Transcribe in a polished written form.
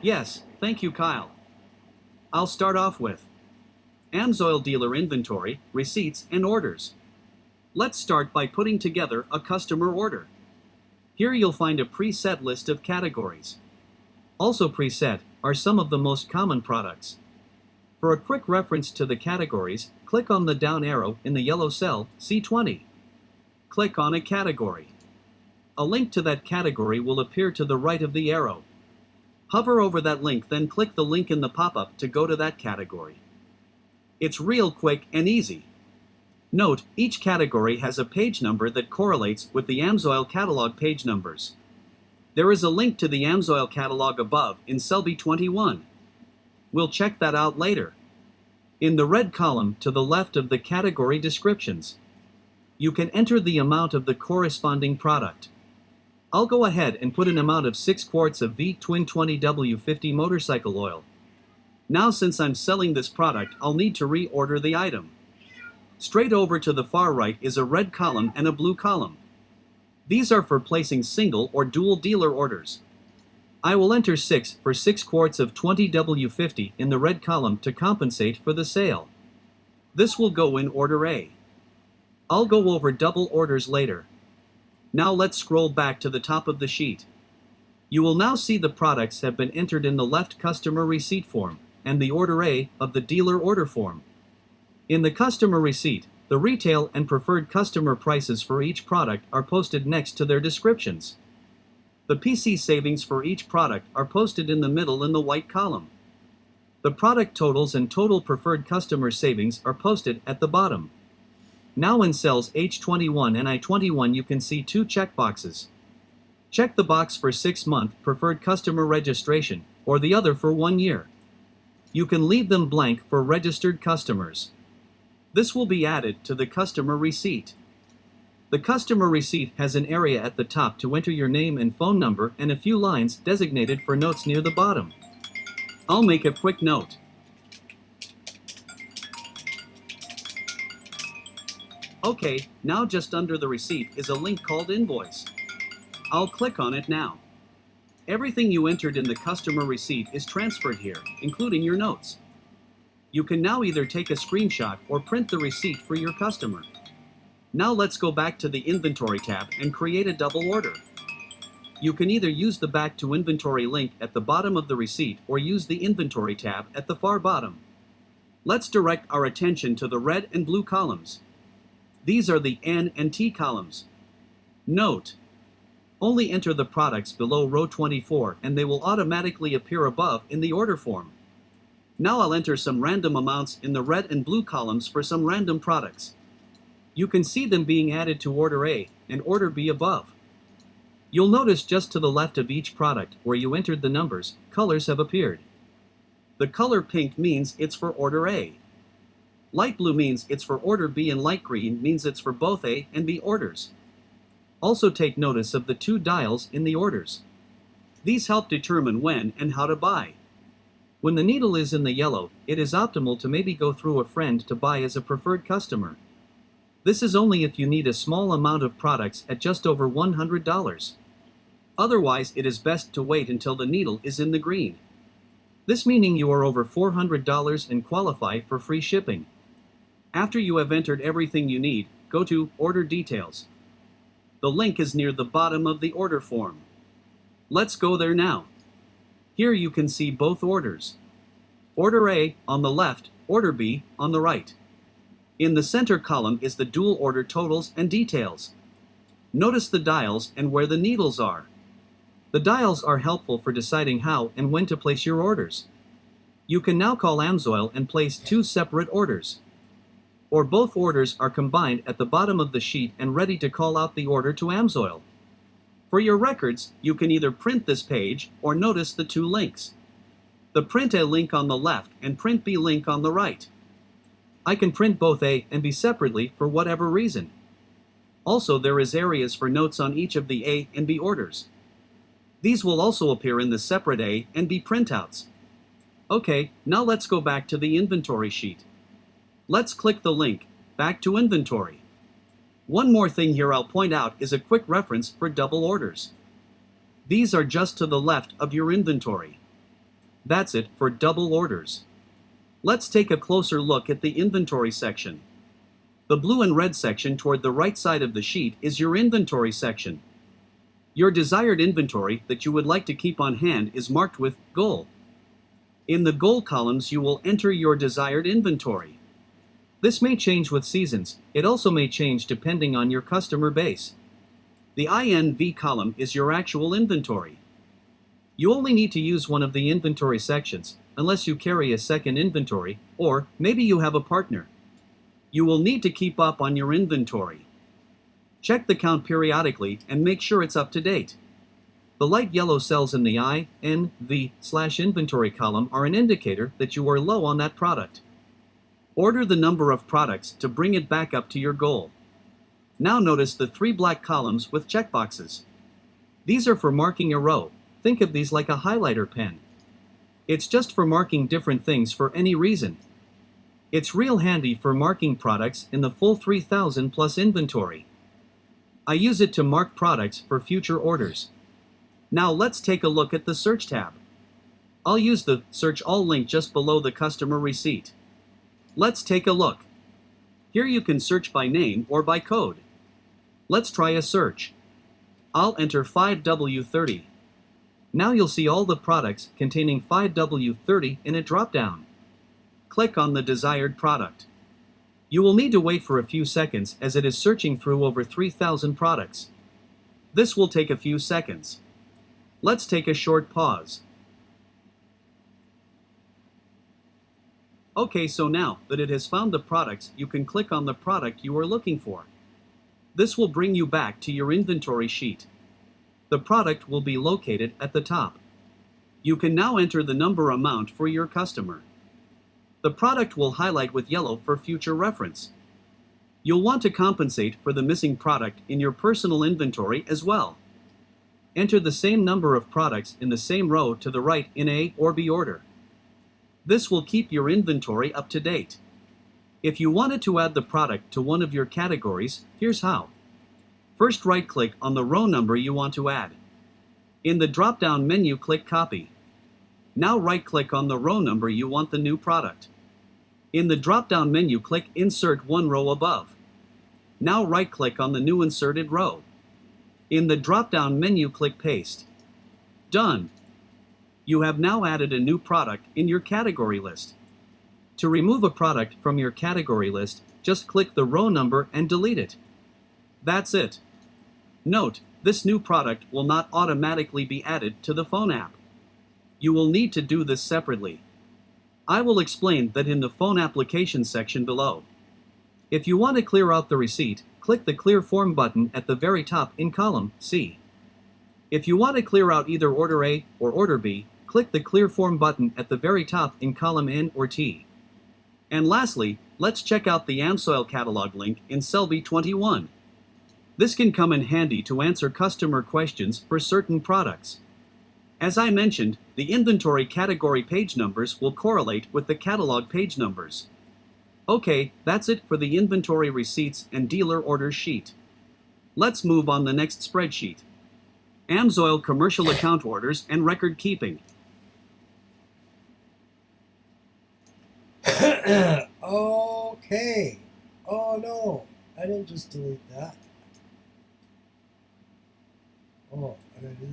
Yes, thank you, Kyle. I'll start off with AMSOIL dealer inventory, receipts, and orders. Let's start by putting together a customer order. Here you'll find a preset list of categories. Also preset are some of the most common products. For a quick reference to the categories, click on the down arrow in the yellow cell C20. Click on a category. A link to that category will appear to the right of the arrow. Hover over that link, then click the link in the pop-up to go to that category. It's real quick and easy. Note, each category has a page number that correlates with the AMSOIL catalog page numbers. There is a link to the AMSOIL catalog above in cell B21. We'll check that out later. In the red column to the left of the category descriptions, you can enter the amount of the corresponding product. I'll go ahead and put an amount of 6 quarts of V-Twin 20W50 motorcycle oil. Now since I'm selling this product, I'll need to reorder the item. Straight over to the far right is a red column and a blue column. These are for placing single or dual dealer orders. I will enter 6 for 6 quarts of 20W50 in the red column to compensate for the sale. This will go in order A. I'll go over double orders later. Now let's scroll back to the top of the sheet. You will now see the products have been entered in the left customer receipt form and the order A of the dealer order form. In the customer receipt, the retail and preferred customer prices for each product are posted next to their descriptions. The PC savings for each product are posted in the middle in the white column. The product totals and total preferred customer savings are posted at the bottom. Now in cells H21 and I21 you can see 2 checkboxes. Check the box for 6-month preferred customer registration, or the other for 1 year. You can leave them blank for registered customers. This will be added to the customer receipt. The customer receipt has an area at the top to enter your name and phone number and a few lines designated for notes near the bottom. I'll make a quick note. Okay, now just under the receipt is a link called Invoice. I'll click on it now. Everything you entered in the customer receipt is transferred here, including your notes. You can now either take a screenshot or print the receipt for your customer. Now let's go back to the Inventory tab and create a double order. You can either use the Back to Inventory link at the bottom of the receipt or use the Inventory tab at the far bottom. Let's direct our attention to the red and blue columns. These are the N and T columns. Note: only enter the products below row 24 and they will automatically appear above in the order form. Now I'll enter some random amounts in the red and blue columns for some random products. You can see them being added to order A and order B above. You'll notice just to the left of each product where you entered the numbers, colors have appeared. The color pink means it's for order A. Light blue means it's for order B, and light green means it's for both A and B orders. Also take notice of the 2 dials in the orders. These help determine when and how to buy. When the needle is in the yellow, it is optimal to maybe go through a friend to buy as a preferred customer. This is only if you need a small amount of products at just over $100. Otherwise, it is best to wait until the needle is in the green. This meaning you are over $400 and qualify for free shipping. After you have entered everything you need, go to Order Details. The link is near the bottom of the order form. Let's go there now. Here you can see both orders. Order A on the left, Order B on the right. In the center column is the dual order totals and details. Notice the dials and where the needles are. The dials are helpful for deciding how and when to place your orders. You can now call AMSOIL and place 2 separate orders. Or both orders are combined at the bottom of the sheet and ready to call out the order to AMSOIL. For your records, you can either print this page or notice the 2 links. The Print A link on the left and Print B link on the right. I can print both A and B separately for whatever reason. Also, there is areas for notes on each of the A and B orders. These will also appear in the separate A and B printouts. Okay, now let's go back to the inventory sheet. Let's click the link, Back to Inventory. One more thing here I'll point out is a quick reference for double orders. These are just to the left of your inventory. That's it for double orders. Let's take a closer look at the inventory section. The blue and red section toward the right side of the sheet is your inventory section. Your desired inventory that you would like to keep on hand is marked with goal. In the goal columns, you will enter your desired inventory. This may change with seasons. It also may change depending on your customer base. The INV column is your actual inventory. You only need to use one of the inventory sections, unless you carry a second inventory, or maybe you have a partner. You will need to keep up on your inventory. Check the count periodically and make sure it's up to date. The light yellow cells in the INV/inventory column are an indicator that you are low on that product. Order the number of products to bring it back up to your goal. Now notice the 3 black columns with checkboxes. These are for marking a row. Think of these like a highlighter pen. It's just for marking different things for any reason. It's real handy for marking products in the full 3,000 plus inventory. I use it to mark products for future orders. Now let's take a look at the Search tab. I'll use the Search All link just below the customer receipt. Let's take a look. Here you can search by name or by code. Let's try a search. I'll enter 5W30. Now you'll see all the products containing 5W30 in a drop-down. Click on the desired product. You will need to wait for a few seconds as it is searching through over 3,000 products. This will take a few seconds. Let's take a short pause. Okay, so now that it has found the products, you can click on the product you are looking for. This will bring you back to your inventory sheet. The product will be located at the top. You can now enter the number amount for your customer. The product will highlight with yellow for future reference. You'll want to compensate for the missing product in your personal inventory as well. Enter the same number of products in the same row to the right in A or B order. This will keep your inventory up to date. If you wanted to add the product to one of your categories, here's how. First, right-click on the row number you want to add. In the drop-down menu, click Copy. Now right-click on the row number you want the new product. In the drop-down menu, click Insert one row above. Now right-click on the new inserted row. In the drop-down menu, click Paste. Done. You have now added a new product in your category list. To remove a product from your category list, just click the row number and delete it. That's it. Note, this new product will not automatically be added to the phone app. You will need to do this separately. I will explain that in the phone application section below. If you want to clear out the receipt, click the Clear Form button at the very top in column C. If you want to clear out either order A or order B, click the Clear Form button at the very top in column N or T. And lastly, let's check out the AMSOIL catalog link in cell B21. This can come in handy to answer customer questions for certain products. As I mentioned, the inventory category page numbers will correlate with the catalog page numbers. Okay, that's it for the inventory receipts and dealer orders sheet. Let's move on the next spreadsheet. AMSOIL commercial account orders and record keeping. Okay. Oh no, I didn't just delete that. Oh, I didn't do that.